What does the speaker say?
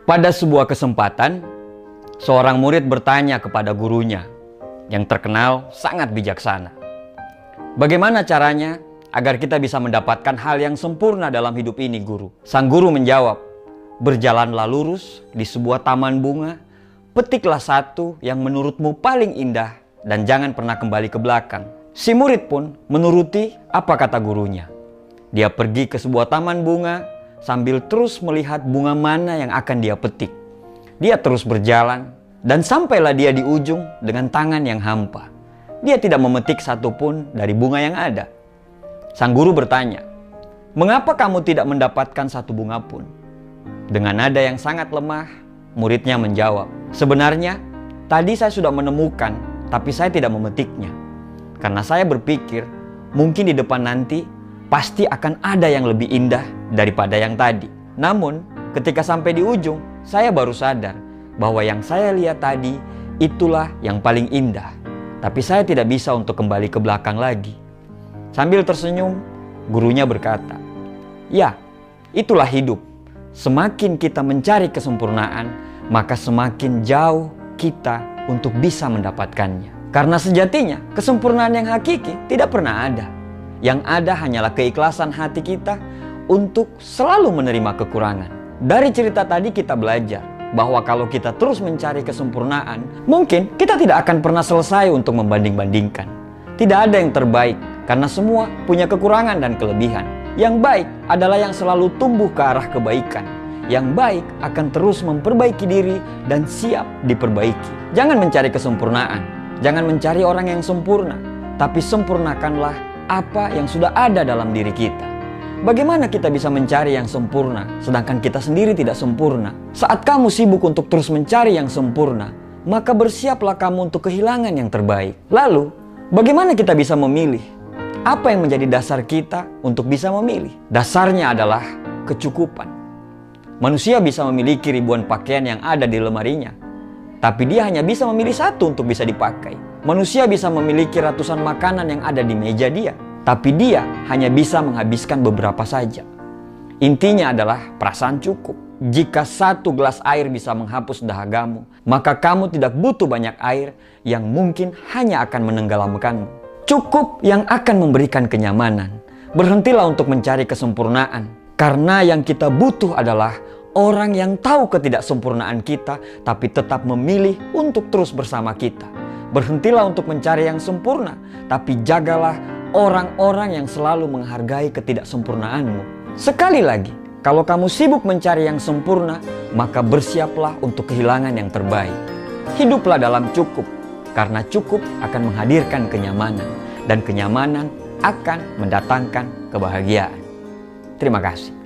Pada sebuah kesempatan, seorang murid bertanya kepada gurunya yang terkenal sangat bijaksana. Bagaimana caranya agar kita bisa mendapatkan hal yang sempurna dalam hidup ini, guru? Sang guru menjawab, berjalanlah lurus di sebuah taman bunga, petiklah satu yang menurutmu paling indah dan jangan pernah kembali ke belakang. Si murid pun menuruti apa kata gurunya. Dia pergi ke sebuah taman bunga sambil terus melihat bunga mana yang akan dia petik. Dia terus berjalan dan sampailah dia di ujung dengan tangan yang hampa. Dia tidak memetik satupun dari bunga yang ada. Sang guru bertanya, "Mengapa kamu tidak mendapatkan satu bunga pun?" Dengan nada yang sangat lemah, muridnya menjawab, "Sebenarnya tadi saya sudah menemukan, tapi saya tidak memetiknya. Karena saya berpikir mungkin di depan nanti pasti akan ada yang lebih indah daripada yang tadi. Namun ketika sampai di ujung, saya baru sadar bahwa yang saya lihat tadi itulah yang paling indah. Tapi saya tidak bisa untuk kembali ke belakang lagi." Sambil tersenyum, gurunya berkata, "Ya, itulah hidup. Semakin kita mencari kesempurnaan, maka semakin jauh kita untuk bisa mendapatkannya. Karena sejatinya kesempurnaan yang hakiki tidak pernah ada. Yang ada hanyalah keikhlasan hati kita untuk selalu menerima kekurangan." Dari cerita tadi kita belajar bahwa kalau kita terus mencari kesempurnaan, mungkin kita tidak akan pernah selesai untuk membanding-bandingkan. Tidak ada yang terbaik, karena semua punya kekurangan dan kelebihan. Yang baik adalah yang selalu tumbuh ke arah kebaikan. Yang baik akan terus memperbaiki diri dan siap diperbaiki. Jangan mencari kesempurnaan, jangan mencari orang yang sempurna, tapi sempurnakanlah apa yang sudah ada dalam diri kita. Bagaimana kita bisa mencari yang sempurna sedangkan kita sendiri tidak sempurna? Saat kamu sibuk untuk terus mencari yang sempurna, maka bersiaplah kamu untuk kehilangan yang terbaik. Lalu, bagaimana kita bisa memilih? Apa yang menjadi dasar kita untuk bisa memilih? Dasarnya adalah kecukupan. Manusia bisa memiliki ribuan pakaian yang ada di lemarinya, tapi dia hanya bisa memilih satu untuk bisa dipakai. Manusia bisa memiliki ratusan makanan yang ada di meja dia, tapi dia hanya bisa menghabiskan beberapa saja. Intinya adalah perasaan cukup. Jika satu gelas air bisa menghapus dahagamu, maka kamu tidak butuh banyak air yang mungkin hanya akan menenggelamkanmu. Cukup yang akan memberikan kenyamanan. Berhentilah untuk mencari kesempurnaan, karena yang kita butuh adalah orang yang tahu ketidaksempurnaan kita, tapi tetap memilih untuk terus bersama kita. Berhentilah untuk mencari yang sempurna, tapi jagalah orang-orang yang selalu menghargai ketidaksempurnaanmu. Sekali lagi, kalau kamu sibuk mencari yang sempurna, maka bersiaplah untuk kehilangan yang terbaik. Hiduplah dalam cukup, karena cukup akan menghadirkan kenyamanan, dan kenyamanan akan mendatangkan kebahagiaan. Terima kasih.